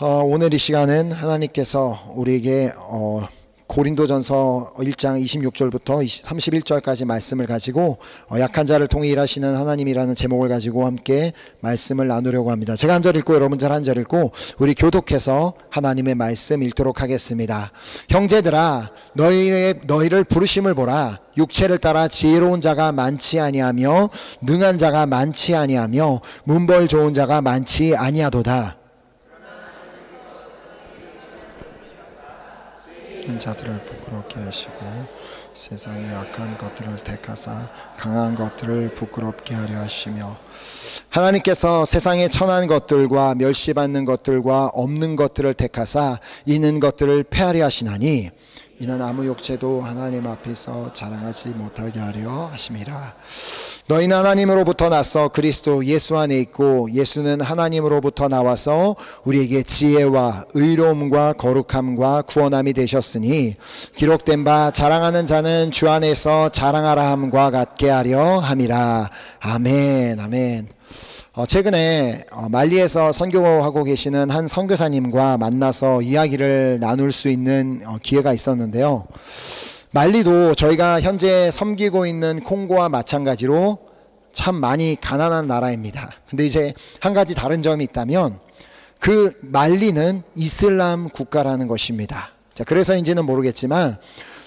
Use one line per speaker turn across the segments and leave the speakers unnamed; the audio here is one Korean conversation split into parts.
오늘 이 시간은 하나님께서 우리에게 고린도전서 1장 26절부터 31절까지 말씀을 가지고 약한 자를 통해 일하시는 하나님이라는 제목을 가지고 함께 말씀을 나누려고 합니다. 제가 한 절 읽고 여러분들 한 절 읽고 우리 교독해서 하나님의 말씀 읽도록 하겠습니다. 형제들아, 너희를 부르심을 보라. 육체를 따라 지혜로운 자가 많지 아니하며 능한 자가 많지 아니하며 문벌 좋은 자가 많지 아니하도다. 자들을 부끄럽게 하시고 세상의 약한 것들을 택하사 강한 것들을 부끄럽게 하려 하시며, 하나님께서 세상의 천한 것들과 멸시받는 것들과 없는 것들을 택하사 있는 것들을 패하려 하시나니 이는 아무 육체도 하나님 앞에서 자랑하지 못하게 하려 하심이라. 너희는 하나님으로부터 나서 그리스도 예수 안에 있고 예수는 하나님으로부터 나와서 우리에게 지혜와 의로움과 거룩함과 구원함이 되셨으니 기록된 바 자랑하는 자는 주 안에서 자랑하라 함과 같게 하려 함이라. 아멘. 아멘. 최근에 말리에서 선교하고 계시는 한 선교사님과 만나서 이야기를 나눌 수 있는 기회가 있었는데요. 말리도 저희가 현재 섬기고 있는 콩고와 마찬가지로 참 많이 가난한 나라입니다. 근데 이제 한 가지 다른 점이 있다면 그 말리는 이슬람 국가라는 것입니다. 자, 그래서인지는 모르겠지만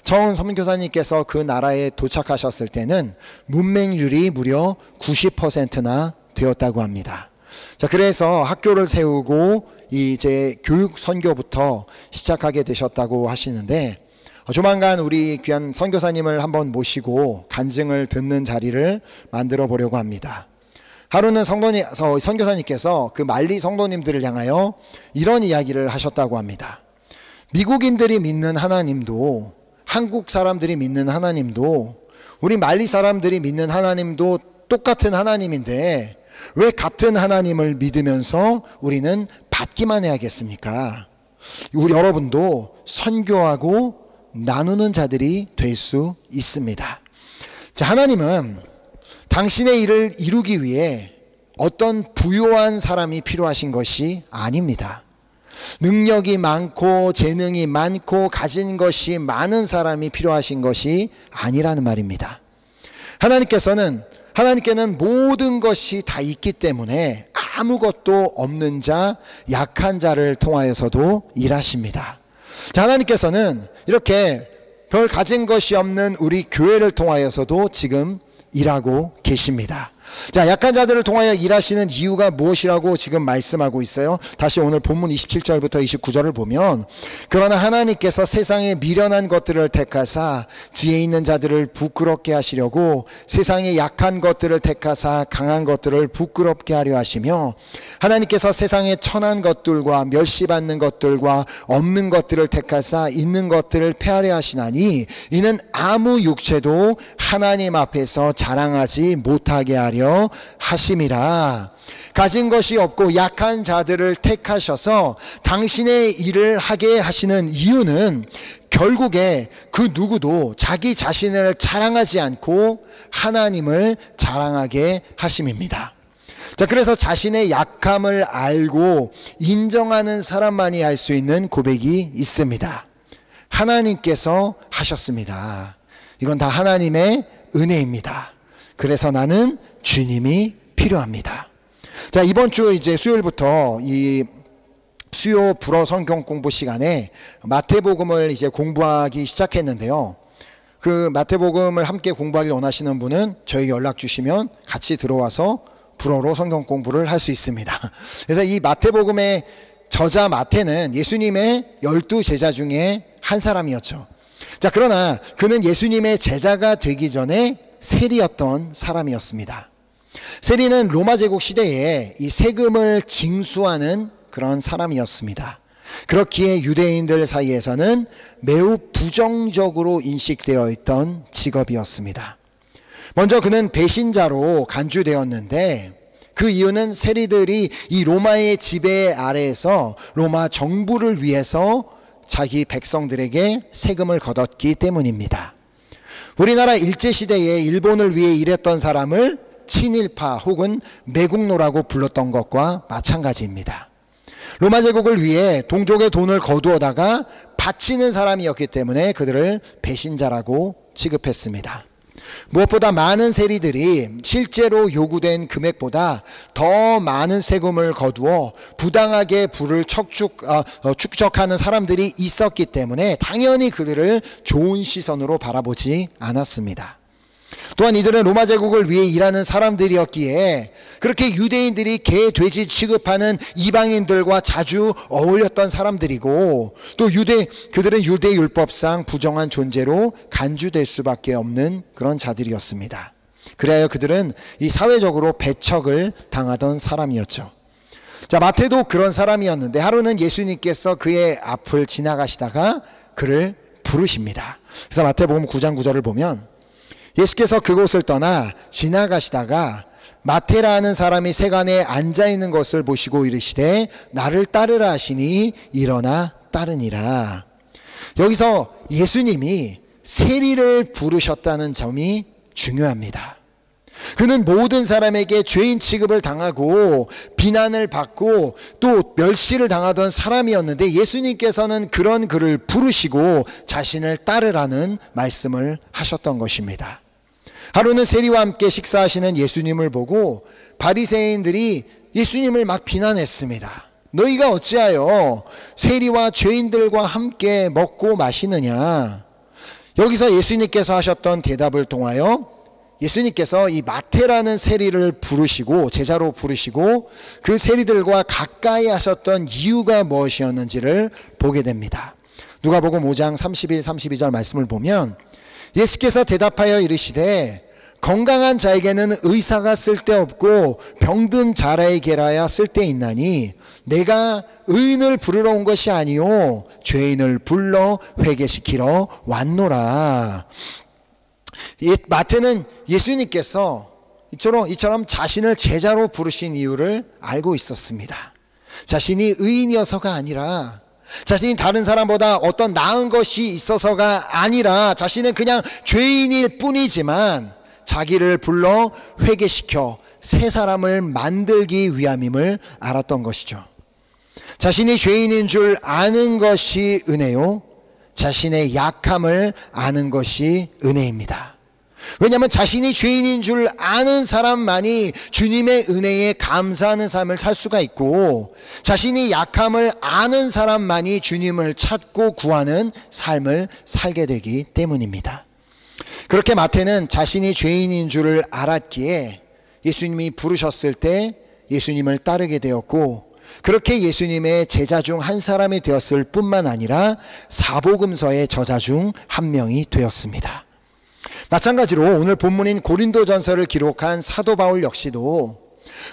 처음 선교사님께서 그 나라에 도착하셨을 때는 문맹률이 무려 90%나 되었다고 합니다. 자, 그래서 학교를 세우고 이제 교육 선교부터 시작하게 되셨다고 하시는데, 조만간 우리 귀한 선교사님을 한번 모시고 간증을 듣는 자리를 만들어 보려고 합니다. 하루는 선교사님께서 그 말리 성도님들을 향하여 이런 이야기를 하셨다고 합니다. 미국인들이 믿는 하나님도, 한국 사람들이 믿는 하나님도, 우리 말리 사람들이 믿는 하나님도 똑같은 하나님인데 왜 같은 하나님을 믿으면서 우리는 받기만 해야겠습니까? 우리 여러분도 선교하고 나누는 자들이 될 수 있습니다. 자, 하나님은 당신의 일을 이루기 위해 어떤 부요한 사람이 필요하신 것이 아닙니다. 능력이 많고 재능이 많고 가진 것이 많은 사람이 필요하신 것이 아니라는 말입니다. 하나님께는 모든 것이 다 있기 때문에 아무것도 없는 자, 약한 자를 통하여서도 일하십니다. 자, 하나님께서는 이렇게 별 가진 것이 없는 우리 교회를 통하여서도 지금 일하고 계십니다. 자, 약한 자들을 통하여 일하시는 이유가 무엇이라고 지금 말씀하고 있어요? 다시 오늘 본문 27절부터 29절을 보면, 그러나 하나님께서 세상에 미련한 것들을 택하사 지혜 있는 자들을 부끄럽게 하시려고 세상에 약한 것들을 택하사 강한 것들을 부끄럽게 하려 하시며, 하나님께서 세상에 천한 것들과 멸시받는 것들과 없는 것들을 택하사 있는 것들을 패하려 하시나니 이는 아무 육체도 하나님 앞에서 자랑하지 못하게 하려 하심이라. 가진 것이 없고 약한 자들을 택하셔서 당신의 일을 하게 하시는 이유는 결국에 그 누구도 자기 자신을 자랑하지 않고 하나님을 자랑하게 하심입니다. 자, 그래서 자신의 약함을 알고 인정하는 사람만이 할 수 있는 고백이 있습니다. 하나님께서 하셨습니다. 이건 다 하나님의 은혜입니다. 그래서 나는 주님이 필요합니다. 자, 이번 주 이제 수요일부터 이 수요 불어 성경 공부 시간에 마태복음을 이제 공부하기 시작했는데요. 그 마태복음을 함께 공부하기 원하시는 분은 저희 연락 주시면 같이 들어와서 불어로 성경 공부를 할 수 있습니다. 그래서 이 마태복음의 저자 마태는 예수님의 12제자 중에 한 사람이었죠. 자, 그러나 그는 예수님의 제자가 되기 전에 세리였던 사람이었습니다. 세리는 로마 제국 시대에 이 세금을 징수하는 그런 사람이었습니다. 그렇기에 유대인들 사이에서는 매우 부정적으로 인식되어 있던 직업이었습니다. 먼저 그는 배신자로 간주되었는데 그 이유는 세리들이 이 로마의 지배 아래에서 로마 정부를 위해서 자기 백성들에게 세금을 걷었기 때문입니다. 우리나라 일제시대에 일본을 위해 일했던 사람을 친일파 혹은 매국노라고 불렀던 것과 마찬가지입니다. 로마 제국을 위해 동족의 돈을 거두어다가 바치는 사람이었기 때문에 그들을 배신자라고 취급했습니다. 무엇보다 많은 세리들이 실제로 요구된 금액보다 더 많은 세금을 거두어 부당하게 부를 축적하는 사람들이 있었기 때문에 당연히 그들을 좋은 시선으로 바라보지 않았습니다. 또한 이들은 로마 제국을 위해 일하는 사람들이었기에 그렇게 유대인들이 개, 돼지 취급하는 이방인들과 자주 어울렸던 사람들이고, 또 그들은 유대 율법상 부정한 존재로 간주될 수밖에 없는 그런 자들이었습니다. 그래야 그들은 이 사회적으로 배척을 당하던 사람이었죠. 자, 마태도 그런 사람이었는데 하루는 예수님께서 그의 앞을 지나가시다가 그를 부르십니다. 그래서 마태복음 9장 9절을 보면 예수께서 그곳을 떠나 지나가시다가 마태라는 사람이 세간에 앉아있는 것을 보시고 이르시되 나를 따르라 하시니 일어나 따르니라. 여기서 예수님이 세리를 부르셨다는 점이 중요합니다. 그는 모든 사람에게 죄인 취급을 당하고 비난을 받고 또 멸시를 당하던 사람이었는데 예수님께서는 그런 그를 부르시고 자신을 따르라는 말씀을 하셨던 것입니다. 하루는 세리와 함께 식사하시는 예수님을 보고 바리새인들이 예수님을 막 비난했습니다. 너희가 어찌하여 세리와 죄인들과 함께 먹고 마시느냐. 여기서 예수님께서 하셨던 대답을 통하여 예수님께서 이 마태라는 세리를 부르시고 제자로 부르시고 그 세리들과 가까이 하셨던 이유가 무엇이었는지를 보게 됩니다. 누가복음 5장 31, 32절 말씀을 보면 예수께서 대답하여 이르시되 건강한 자에게는 의사가 쓸데없고 병든 자라에게라야 쓸데있나니 내가 의인을 부르러 온 것이 아니요 죄인을 불러 회개시키러 왔노라. 마태는 예수님께서 이처럼 자신을 제자로 부르신 이유를 알고 있었습니다. 자신이 의인이어서가 아니라, 자신이 다른 사람보다 어떤 나은 것이 있어서가 아니라 자신은 그냥 죄인일 뿐이지만 자기를 불러 회개시켜 새 사람을 만들기 위함임을 알았던 것이죠. 자신이 죄인인 줄 아는 것이 은혜요, 자신의 약함을 아는 것이 은혜입니다. 왜냐하면 자신이 죄인인 줄 아는 사람만이 주님의 은혜에 감사하는 삶을 살 수가 있고, 자신이 약함을 아는 사람만이 주님을 찾고 구하는 삶을 살게 되기 때문입니다. 그렇게 마태는 자신이 죄인인 줄을 알았기에 예수님이 부르셨을 때 예수님을 따르게 되었고, 그렇게 예수님의 제자 중 한 사람이 되었을 뿐만 아니라 사복음서의 저자 중 한 명이 되었습니다. 마찬가지로 오늘 본문인 고린도전서를 기록한 사도 바울 역시도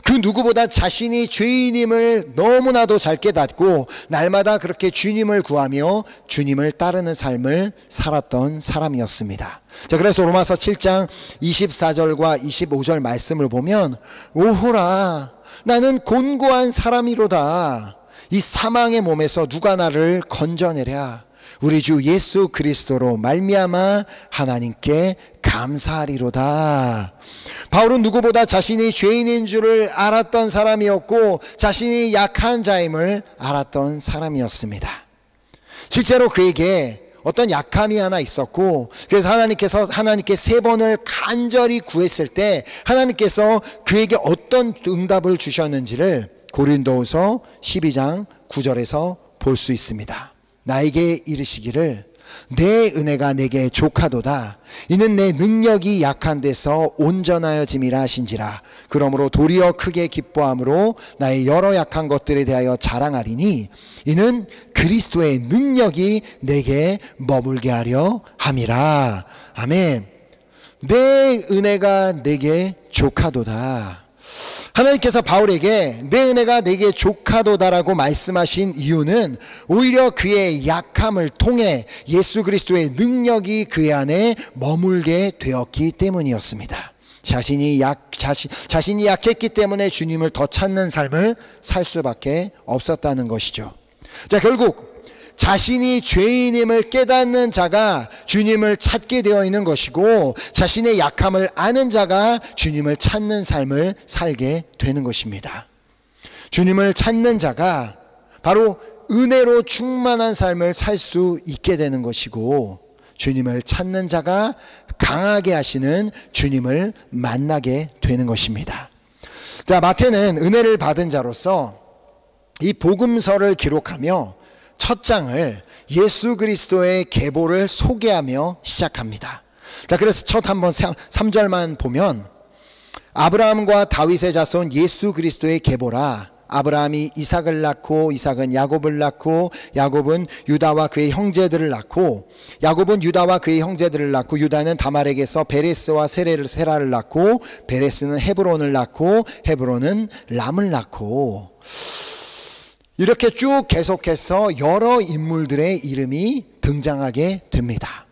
그 누구보다 자신이 죄인임을 너무나도 잘 깨닫고 날마다 그렇게 주님을 구하며 주님을 따르는 삶을 살았던 사람이었습니다. 자, 그래서 로마서 7장 24절과 25절 말씀을 보면 오호라 나는 곤고한 사람이로다. 이 사망의 몸에서 누가 나를 건져내랴. 우리 주 예수 그리스도로 말미암아 하나님께 감사하리로다. 바울은 누구보다 자신이 죄인인 줄을 알았던 사람이었고 자신이 약한 자임을 알았던 사람이었습니다. 실제로 그에게 어떤 약함이 하나 있었고, 그래서 하나님께 3번을 간절히 구했을 때 하나님께서 그에게 어떤 응답을 주셨는지를 고린도후서 12장 9절에서 볼 수 있습니다. 나에게 이르시기를 내 은혜가 내게 족하도다. 이는 내 능력이 약한 데서 온전하여짐이라 하신지라. 그러므로 도리어 크게 기뻐함으로 나의 여러 약한 것들에 대하여 자랑하리니 이는 그리스도의 능력이 내게 머물게 하려 함이라. 아멘. 내 은혜가 내게 족하도다. 하나님께서 바울에게 내 은혜가 내게 족하도다라고 말씀하신 이유는 오히려 그의 약함을 통해 예수 그리스도의 능력이 그의 안에 머물게 되었기 때문이었습니다. 자신이 약했기 때문에 주님을 더 찾는 삶을 살 수밖에 없었다는 것이죠. 자, 결국 자신이 죄인임을 깨닫는 자가 주님을 찾게 되어 있는 것이고 자신의 약함을 아는 자가 주님을 찾는 삶을 살게 되는 것입니다. 주님을 찾는 자가 바로 은혜로 충만한 삶을 살 수 있게 되는 것이고, 주님을 찾는 자가 강하게 하시는 주님을 만나게 되는 것입니다. 자, 마태는 은혜를 받은 자로서 이 복음서를 기록하며 첫 장을 예수 그리스도의 계보를 소개하며 시작합니다. 자, 그래서 첫 한번 3절만 보면, 아브라함과 다윗의 자손 예수 그리스도의 계보라. 아브라함이 이삭을 낳고 이삭은 야곱을 낳고 야곱은 유다와 그의 형제들을 낳고 야곱은 유다와 그의 형제들을 낳고 유다는 다말에게서 베레스와 세라를 낳고 베레스는 헤브론을 낳고 헤브론은 람을 낳고, 이렇게 쭉 계속해서 여러 인물들의 이름이 등장하게 됩니다.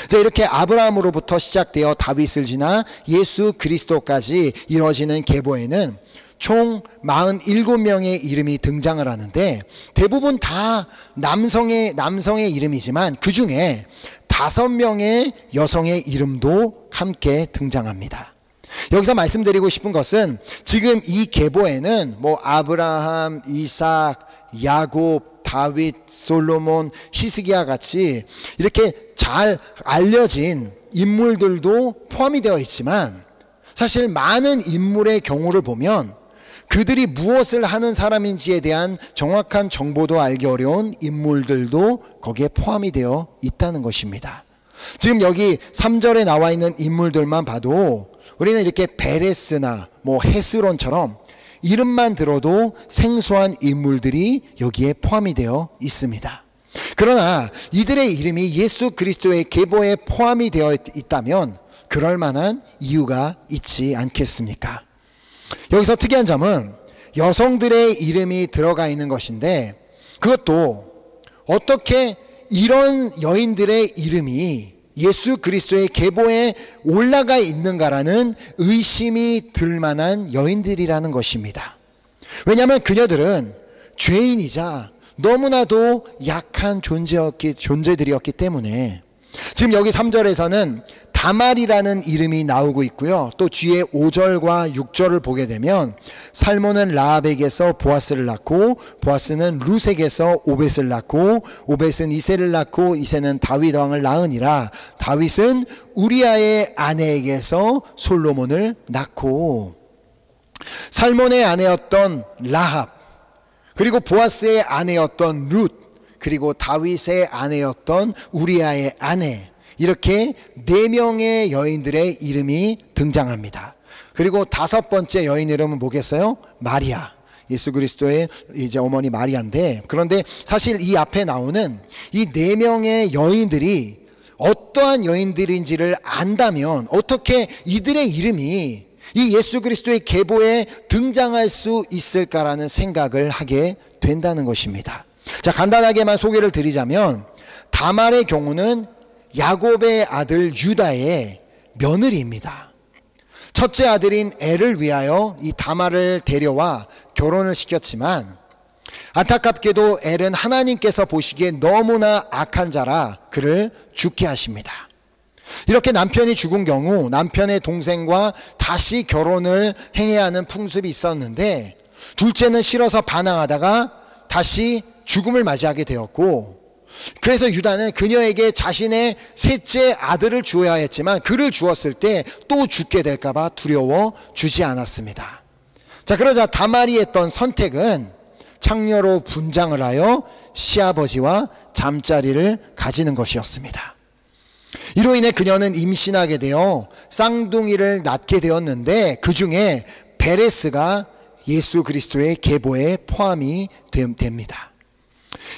자, 이렇게 아브라함으로부터 시작되어 다윗을 지나 예수 그리스도까지 이루어지는 계보에는 총 47명의 이름이 등장을 하는데, 대부분 다 남성의 이름이지만 그 중에 5명의 여성의 이름도 함께 등장합니다. 여기서 말씀드리고 싶은 것은, 지금 이 계보에는 아브라함, 이삭, 야곱, 다윗, 솔로몬, 히스기야 같이 이렇게 잘 알려진 인물들도 포함이 되어 있지만, 사실 많은 인물의 경우를 보면 그들이 무엇을 하는 사람인지에 대한 정확한 정보도 알기 어려운 인물들도 거기에 포함이 되어 있다는 것입니다. 지금 여기 3절에 나와 있는 인물들만 봐도 우리는 이렇게 베레스나 헤스론처럼 이름만 들어도 생소한 인물들이 여기에 포함이 되어 있습니다. 그러나 이들의 이름이 예수 그리스도의 계보에 포함이 되어 있다면 그럴 만한 이유가 있지 않겠습니까? 여기서 특이한 점은 여성들의 이름이 들어가 있는 것인데, 그것도 어떻게 이런 여인들의 이름이 예수 그리스도의 계보에 올라가 있는가라는 의심이 들 만한 여인들이라는 것입니다. 왜냐하면 그녀들은 죄인이자 너무나도 약한 존재들이었기 때문에. 지금 여기 3절에서는 다말이라는 이름이 나오고 있고요. 또 뒤에 5절과 6절을 보게 되면 살몬은 라합에게서 보아스를 낳고 보아스는 룻에게서 오벳을 낳고 오벳은 이새를 낳고 이새는 다윗 왕을 낳으니라. 다윗은 우리아의 아내에게서 솔로몬을 낳고, 살몬의 아내였던 라합, 그리고 보아스의 아내였던 룻, 그리고 다윗의 아내였던 우리아의 아내, 이렇게 4명의 여인들의 이름이 등장합니다. 그리고 5번째 여인 이름은 뭐겠어요? 마리아. 예수 그리스도의 이제 어머니 마리아인데, 그런데 사실 이 앞에 나오는 이 4명의 여인들이 어떠한 여인들인지를 안다면 어떻게 이들의 이름이 이 예수 그리스도의 계보에 등장할 수 있을까라는 생각을 하게 된다는 것입니다. 자, 간단하게만 소개를 드리자면, 다말의 경우는 야곱의 아들 유다의 며느리입니다. 첫째 아들인 엘을 위하여 이 다말을 데려와 결혼을 시켰지만, 안타깝게도 엘은 하나님께서 보시기에 너무나 악한 자라 그를 죽게 하십니다. 이렇게 남편이 죽은 경우 남편의 동생과 다시 결혼을 행해야 하는 풍습이 있었는데, 둘째는 싫어서 반항하다가 다시 죽음을 맞이하게 되었고, 그래서 유다는 그녀에게 자신의 셋째 아들을 주어야 했지만 그를 주었을 때 또 죽게 될까봐 두려워 주지 않았습니다. 자, 그러자 다말이 했던 선택은 창녀로 분장을 하여 시아버지와 잠자리를 가지는 것이었습니다. 이로 인해 그녀는 임신하게 되어 쌍둥이를 낳게 되었는데, 그 중에 베레스가 예수 그리스도의 계보에 포함이 됩니다.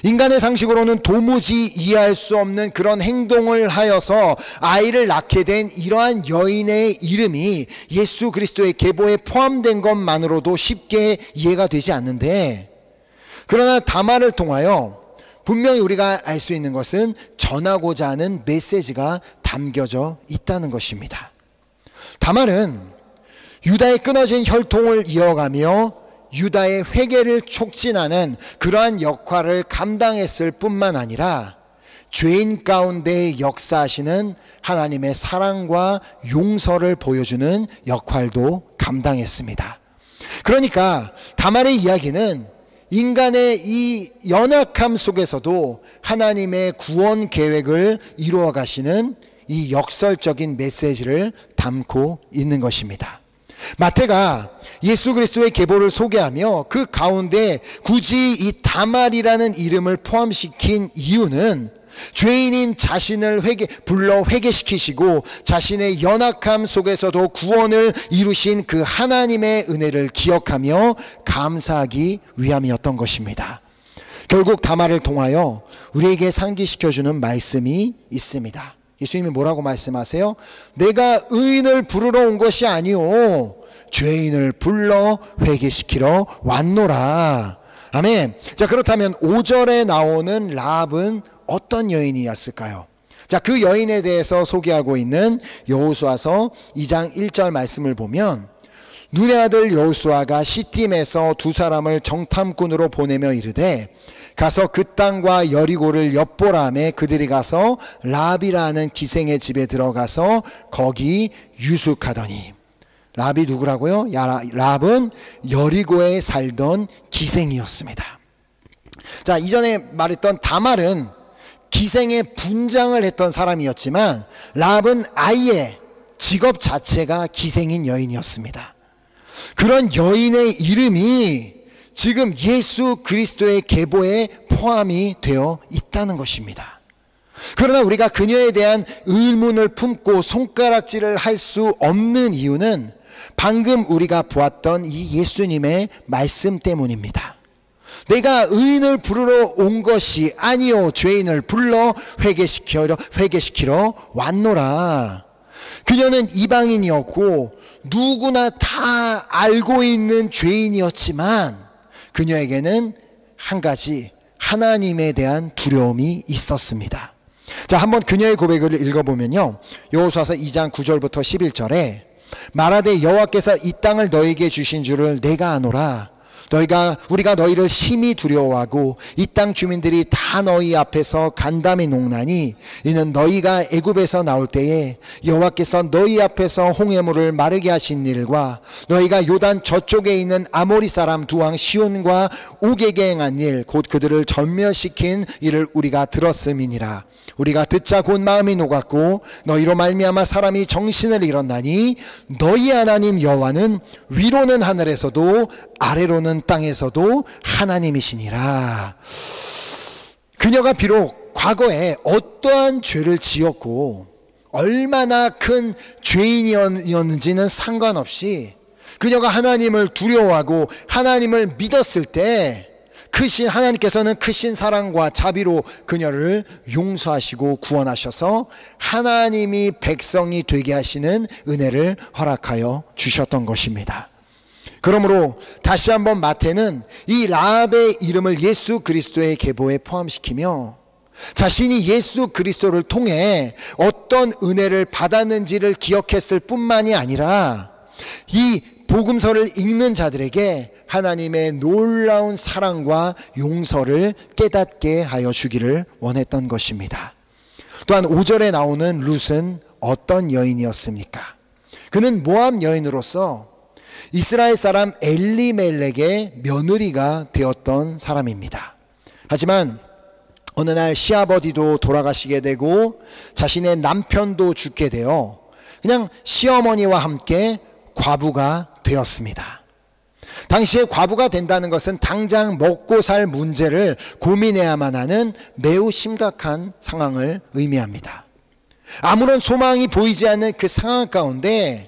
인간의 상식으로는 도무지 이해할 수 없는 그런 행동을 하여서 아이를 낳게 된 이러한 여인의 이름이 예수 그리스도의 계보에 포함된 것만으로도 쉽게 이해가 되지 않는데, 그러나 다말을 통하여 분명히 우리가 알 수 있는 것은 전하고자 하는 메시지가 담겨져 있다는 것입니다. 다말은 유다의 끊어진 혈통을 이어가며 유다의 회개를 촉진하는 그러한 역할을 감당했을 뿐만 아니라 죄인 가운데 역사하시는 하나님의 사랑과 용서를 보여주는 역할도 감당했습니다. 그러니까 다말의 이야기는 인간의 이 연약함 속에서도 하나님의 구원 계획을 이루어 가시는 이 역설적인 메시지를 담고 있는 것입니다. 마태가 예수 그리스도의 계보를 소개하며 그 가운데 굳이 이 다말이라는 이름을 포함시킨 이유는 죄인인 자신을 불러 회개시키시고 자신의 연약함 속에서도 구원을 이루신 그 하나님의 은혜를 기억하며 감사하기 위함이었던 것입니다. 결국 다말을 통하여 우리에게 상기시켜주는 말씀이 있습니다. 예수님이 뭐라고 말씀하세요? 내가 의인을 부르러 온 것이 아니오 죄인을 불러 회개시키러 왔노라. 아멘. 자, 그렇다면 5절에 나오는 라합은 어떤 여인이었을까요? 자, 그 여인에 대해서 소개하고 있는 여호수아서 2장 1절 말씀을 보면 눈의 아들 여호수아가 시팀에서 두 사람을 정탐꾼으로 보내며 이르되 가서 그 땅과 여리고를 엿보라 하매 그들이 가서 라합이라는 기생의 집에 들어가서 거기 유숙하더니. 라합이 누구라고요? 라합은 여리고에 살던 기생이었습니다. 자, 이전에 말했던 다말은 기생의 분장을 했던 사람이었지만 라합은 아예 직업 자체가 기생인 여인이었습니다. 그런 여인의 이름이 지금 예수 그리스도의 계보에 포함이 되어 있다는 것입니다. 그러나 우리가 그녀에 대한 의문을 품고 손가락질을 할 수 없는 이유는 방금 우리가 보았던 이 예수님의 말씀 때문입니다. 내가 의인을 부르러 온 것이 아니요 죄인을 불러 회개시키러 왔노라. 그녀는 이방인이었고 누구나 다 알고 있는 죄인이었지만 그녀에게는 한 가지 하나님에 대한 두려움이 있었습니다. 자, 한번 그녀의 고백을 읽어보면요, 여호수아서 2장 9절부터 11절에 말하되 여호와께서 이 땅을 너에게 주신 줄을 내가 아노라. 우리가 너희를 심히 두려워하고 이 땅 주민들이 다 너희 앞에서 간담이 녹나니 이는 너희가 애굽에서 나올 때에 여호와께서 너희 앞에서 홍해물을 마르게 하신 일과 너희가 요단 저쪽에 있는 아모리 사람 두 왕 시온과 옥에게 행한 일 곧 그들을 전멸시킨 일을 우리가 들었음이니라. 우리가 듣자 곧 마음이 녹았고 너희로 말미암아 사람이 정신을 잃었나니 너희 하나님 여호와는 위로는 하늘에서도 아래로는 땅에서도 하나님이시니라. 그녀가 비록 과거에 어떠한 죄를 지었고 얼마나 큰 죄인이었는지는 상관없이 그녀가 하나님을 두려워하고 하나님을 믿었을 때 하나님께서는 크신 사랑과 자비로 그녀를 용서하시고 구원하셔서 하나님이 백성이 되게 하시는 은혜를 허락하여 주셨던 것입니다. 그러므로 다시 한번 마태는 이 라합의 이름을 예수 그리스도의 계보에 포함시키며 자신이 예수 그리스도를 통해 어떤 은혜를 받았는지를 기억했을 뿐만이 아니라 이 복음서를 읽는 자들에게 하나님의 놀라운 사랑과 용서를 깨닫게 하여 주기를 원했던 것입니다. 또한 5절에 나오는 룻은 어떤 여인이었습니까? 그는 모압 여인으로서 이스라엘 사람 엘리멜렉의 며느리가 되었던 사람입니다. 하지만 어느 날 시아버지도 돌아가시게 되고 자신의 남편도 죽게 되어 그냥 시어머니와 함께 과부가 되었습니다. 당시에 과부가 된다는 것은 당장 먹고 살 문제를 고민해야만 하는 매우 심각한 상황을 의미합니다. 아무런 소망이 보이지 않는 그 상황 가운데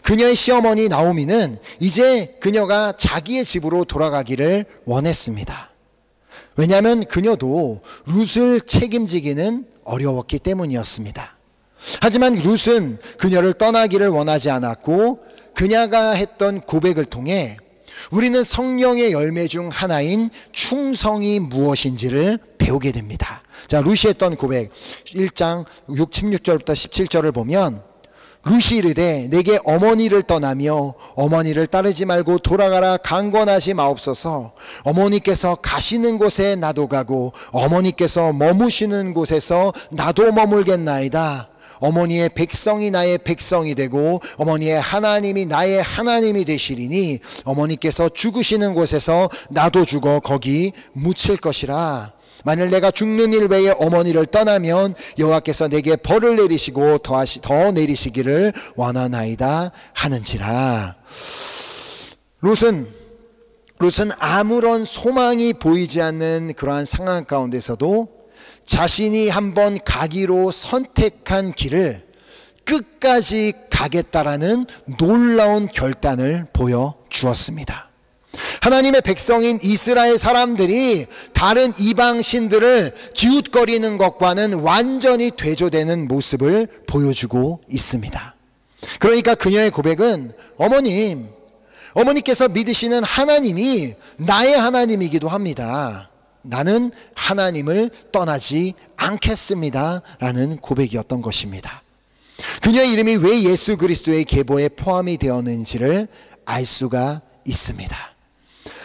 그녀의 시어머니 나오미는 이제 그녀가 자기의 집으로 돌아가기를 원했습니다. 왜냐하면 그녀도 룻을 책임지기는 어려웠기 때문이었습니다. 하지만 룻은 그녀를 떠나기를 원하지 않았고 그녀가 했던 고백을 통해 우리는 성령의 열매 중 하나인 충성이 무엇인지를 배우게 됩니다. 자, 룻이 했던 고백 1장 16절부터 17절을 보면 룻이 이르되 내게 어머니를 떠나며 어머니를 따르지 말고 돌아가라 강권하지 마옵소서. 어머니께서 가시는 곳에 나도 가고 어머니께서 머무시는 곳에서 나도 머물겠나이다. 어머니의 백성이 나의 백성이 되고 어머니의 하나님이 나의 하나님이 되시리니 어머니께서 죽으시는 곳에서 나도 죽어 거기 묻힐 것이라. 만일 내가 죽는 일 외에 어머니를 떠나면 여호와께서 내게 벌을 내리시고 더 내리시기를 원하나이다 하는지라. 롯은 아무런 소망이 보이지 않는 그러한 상황 가운데서도 자신이 한번 가기로 선택한 길을 끝까지 가겠다라는 놀라운 결단을 보여주었습니다. 하나님의 백성인 이스라엘 사람들이 다른 이방 신들을 기웃거리는 것과는 완전히 대조되는 모습을 보여주고 있습니다. 그러니까 그녀의 고백은 어머니께서 믿으시는 하나님이 나의 하나님이기도 합니다. 나는 하나님을 떠나지 않겠습니다 라는 고백이었던 것입니다. 그녀의 이름이 왜 예수 그리스도의 계보에 포함이 되었는지를 알 수가 있습니다.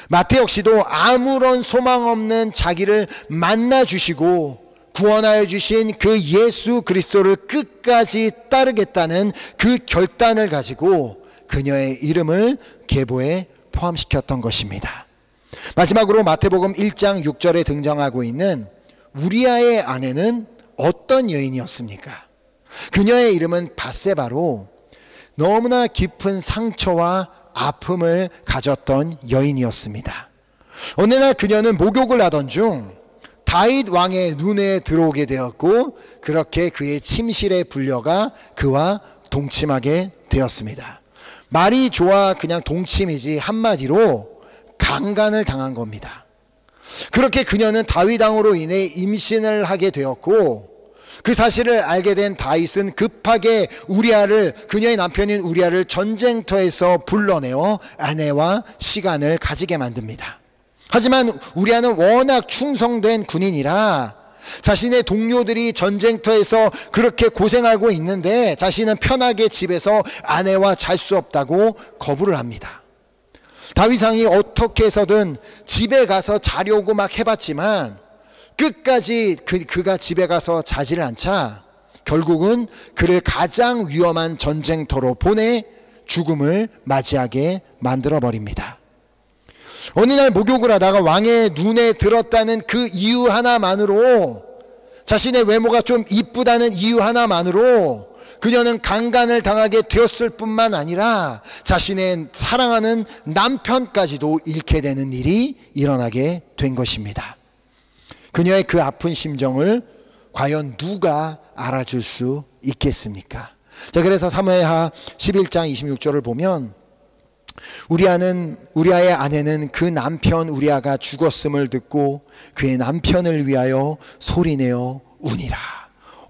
마태 역시도 아무런 소망 없는 자기를 만나주시고 구원하여 주신 그 예수 그리스도를 끝까지 따르겠다는 그 결단을 가지고 그녀의 이름을 계보에 포함시켰던 것입니다. 마지막으로 마태복음 1장 6절에 등장하고 있는 우리아의 아내는 어떤 여인이었습니까? 그녀의 이름은 밧세바로 너무나 깊은 상처와 아픔을 가졌던 여인이었습니다. 어느 날 그녀는 목욕을 하던 중 다윗 왕의 눈에 들어오게 되었고 그렇게 그의 침실에 불려가 그와 동침하게 되었습니다. 말이 좋아 그냥 동침이지 한마디로 강간을 당한 겁니다. 그렇게 그녀는 다윗 왕으로 인해 임신을 하게 되었고 그 사실을 알게 된 다윗은 급하게 그녀의 남편인 우리아를 전쟁터에서 불러내어 아내와 시간을 가지게 만듭니다. 하지만 우리아는 워낙 충성된 군인이라 자신의 동료들이 전쟁터에서 그렇게 고생하고 있는데 자신은 편하게 집에서 아내와 잘 수 없다고 거부를 합니다. 다윗 왕이 어떻게 해서든 집에 가서 자려고 막 해봤지만 끝까지 그가 집에 가서 자지를 않자 결국은 그를 가장 위험한 전쟁터로 보내 죽음을 맞이하게 만들어버립니다. 어느 날 목욕을 하다가 왕의 눈에 들었다는 그 이유 하나만으로, 자신의 외모가 좀 이쁘다는 이유 하나만으로 그녀는 강간을 당하게 되었을 뿐만 아니라 자신의 사랑하는 남편까지도 잃게 되는 일이 일어나게 된 것입니다. 그녀의 그 아픈 심정을 과연 누가 알아줄 수 있겠습니까? 자, 그래서 사무엘하 11장 26절을 보면 우리아의 아내는 그 남편 우리아가 죽었음을 듣고 그의 남편을 위하여 소리내어 우니라.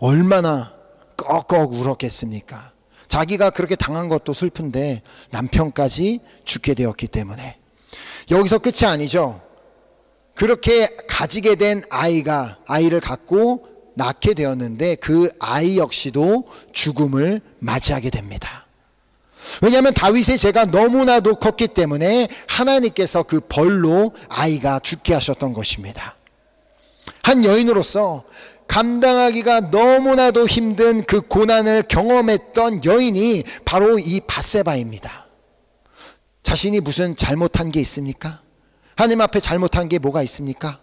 얼마나 꺽꺽 울었겠습니까? 자기가 그렇게 당한 것도 슬픈데 남편까지 죽게 되었기 때문에. 여기서 끝이 아니죠. 그렇게 가지게 된 아이를 갖고 낳게 되었는데 그 아이 역시도 죽음을 맞이하게 됩니다. 왜냐하면 다윗의 죄가 너무나도 컸기 때문에 하나님께서 그 벌로 아이가 죽게 하셨던 것입니다. 한 여인으로서 감당하기가 너무나도 힘든 그 고난을 경험했던 여인이 바로 이 밧세바입니다. 자신이 무슨 잘못한 게 있습니까? 하나님 앞에 잘못한 게 뭐가 있습니까?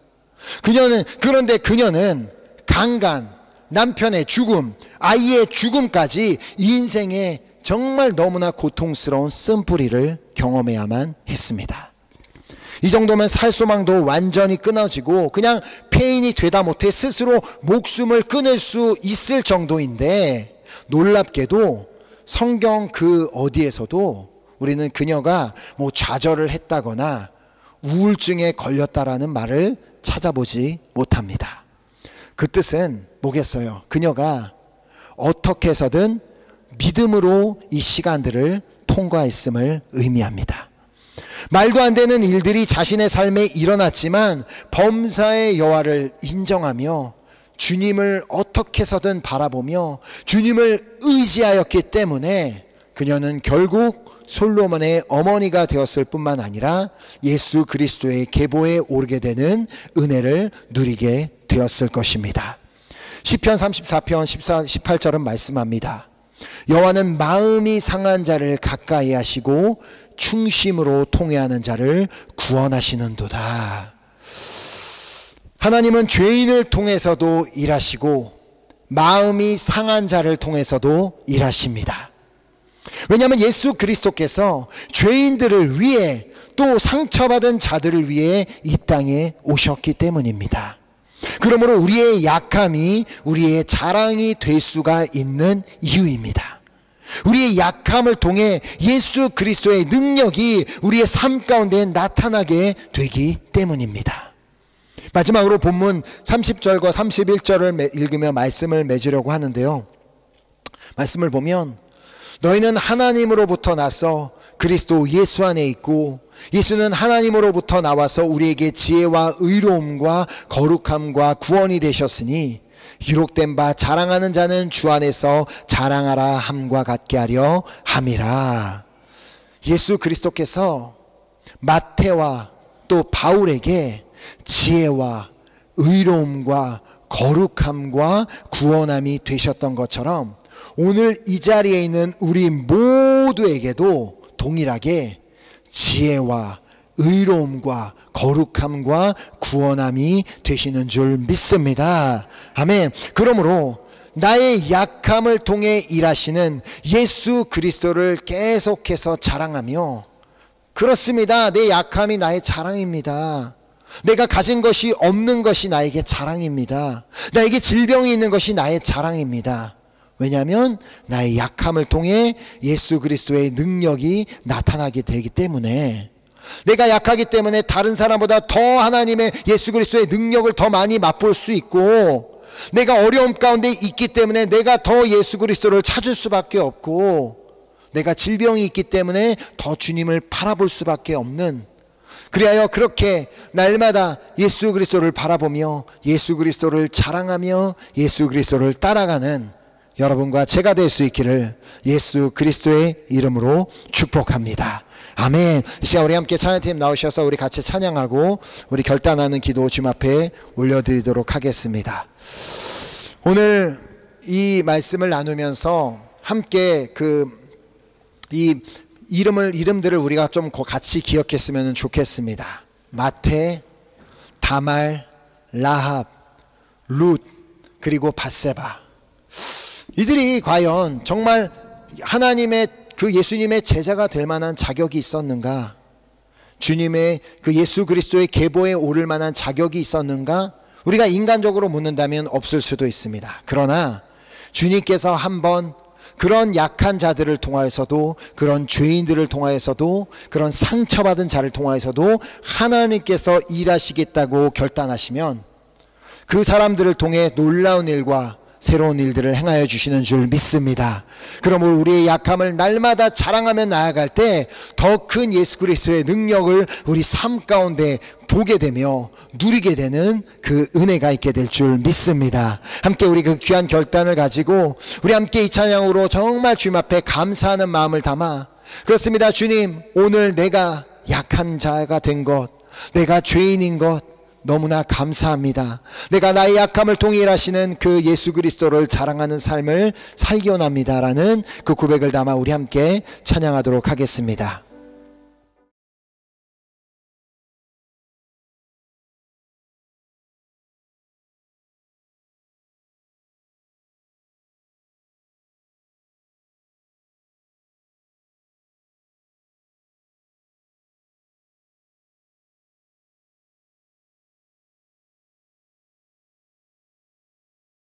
그런데 그녀는 강간, 남편의 죽음, 아이의 죽음까지 인생의 정말 너무나 고통스러운 쓴뿌리를 경험해야만 했습니다. 이 정도면 살 소망도 완전히 끊어지고 그냥 폐인이 되다 못해 스스로 목숨을 끊을 수 있을 정도인데, 놀랍게도 성경 그 어디에서도 우리는 그녀가 좌절을 했다거나 우울증에 걸렸다라는 말을 찾아보지 못합니다. 그 뜻은 뭐겠어요? 그녀가 어떻게 해서든 믿음으로 이 시간들을 통과했음을 의미합니다. 말도 안 되는 일들이 자신의 삶에 일어났지만 범사의 여호와를 인정하며 주님을 어떻게 해서든 바라보며 주님을 의지하였기 때문에 그녀는 결국 솔로몬의 어머니가 되었을 뿐만 아니라 예수 그리스도의 계보에 오르게 되는 은혜를 누리게 되었을 것입니다. 시편 34편 18절은 말씀합니다. 여호와는 마음이 상한 자를 가까이 하시고 충심으로 통회하는 자를 구원하시는도다. 하나님은 죄인을 통해서도 일하시고 마음이 상한 자를 통해서도 일하십니다. 왜냐하면 예수 그리스도께서 죄인들을 위해 또 상처받은 자들을 위해 이 땅에 오셨기 때문입니다. 그러므로 우리의 약함이 우리의 자랑이 될 수가 있는 이유입니다. 우리의 약함을 통해 예수 그리스도의 능력이 우리의 삶 가운데 나타나게 되기 때문입니다. 마지막으로 본문 30절과 31절을 읽으며 말씀을 맺으려고 하는데요. 말씀을 보면 너희는 하나님으로부터 나서 그리스도 예수 안에 있고 예수는 하나님으로부터 나와서 우리에게 지혜와 의로움과 거룩함과 구원이 되셨으니 기록된 바 자랑하는 자는 주 안에서 자랑하라 함과 같게 하려 함이라. 예수 그리스도께서 마태와 또 바울에게 지혜와 의로움과 거룩함과 구원함이 되셨던 것처럼 오늘 이 자리에 있는 우리 모두에게도 동일하게 지혜와 의로움과 거룩함과 구원함이 되시는 줄 믿습니다. 아멘. 그러므로 나의 약함을 통해 일하시는 예수 그리스도를 계속해서 자랑하며, 그렇습니다. 내 약함이 나의 자랑입니다. 내가 가진 것이 없는 것이 나에게 자랑입니다. 나에게 질병이 있는 것이 나의 자랑입니다. 왜냐하면 나의 약함을 통해 예수 그리스도의 능력이 나타나게 되기 때문에, 내가 약하기 때문에 다른 사람보다 더 하나님의 예수 그리스도의 능력을 더 많이 맛볼 수 있고, 내가 어려움 가운데 있기 때문에 내가 더 예수 그리스도를 찾을 수밖에 없고, 내가 질병이 있기 때문에 더 주님을 바라볼 수밖에 없는, 그리하여 그렇게 날마다 예수 그리스도를 바라보며 예수 그리스도를 자랑하며 예수 그리스도를 따라가는 여러분과 제가 될 수 있기를 예수 그리스도의 이름으로 축복합니다. 아멘. 이 시간 우리 함께 찬양팀 나오셔서 우리 같이 찬양하고 우리 결단하는 기도 주님 앞에 올려드리도록 하겠습니다. 오늘 이 말씀을 나누면서 함께 이 이름들을 우리가 좀 같이 기억했으면 좋겠습니다. 마태, 다말, 라합, 룻, 그리고 밧세바. 이들이 과연 정말 하나님의 그 예수님의 제자가 될 만한 자격이 있었는가? 주님의 그 예수 그리스도의 계보에 오를 만한 자격이 있었는가? 우리가 인간적으로 묻는다면 없을 수도 있습니다. 그러나 주님께서 한번 그런 약한 자들을 통하여서도, 그런 죄인들을 통하여서도, 그런 상처받은 자를 통하여서도 하나님께서 일하시겠다고 결단하시면 그 사람들을 통해 놀라운 일과 새로운 일들을 행하여 주시는 줄 믿습니다. 그러므로 우리의 약함을 날마다 자랑하며 나아갈 때 더 큰 예수 그리스도의 능력을 우리 삶 가운데 보게 되며 누리게 되는 그 은혜가 있게 될 줄 믿습니다. 함께 우리 그 귀한 결단을 가지고 우리 함께 이 찬양으로 정말 주님 앞에 감사하는 마음을 담아, 그렇습니다. 주님, 오늘 내가 약한 자가 된 것, 내가 죄인인 것 너무나 감사합니다. 내가 나의 약함을 통해 일하시는 그 예수 그리스도를 자랑하는 삶을 살기 원합니다라는 그 고백을 담아 우리 함께 찬양하도록 하겠습니다.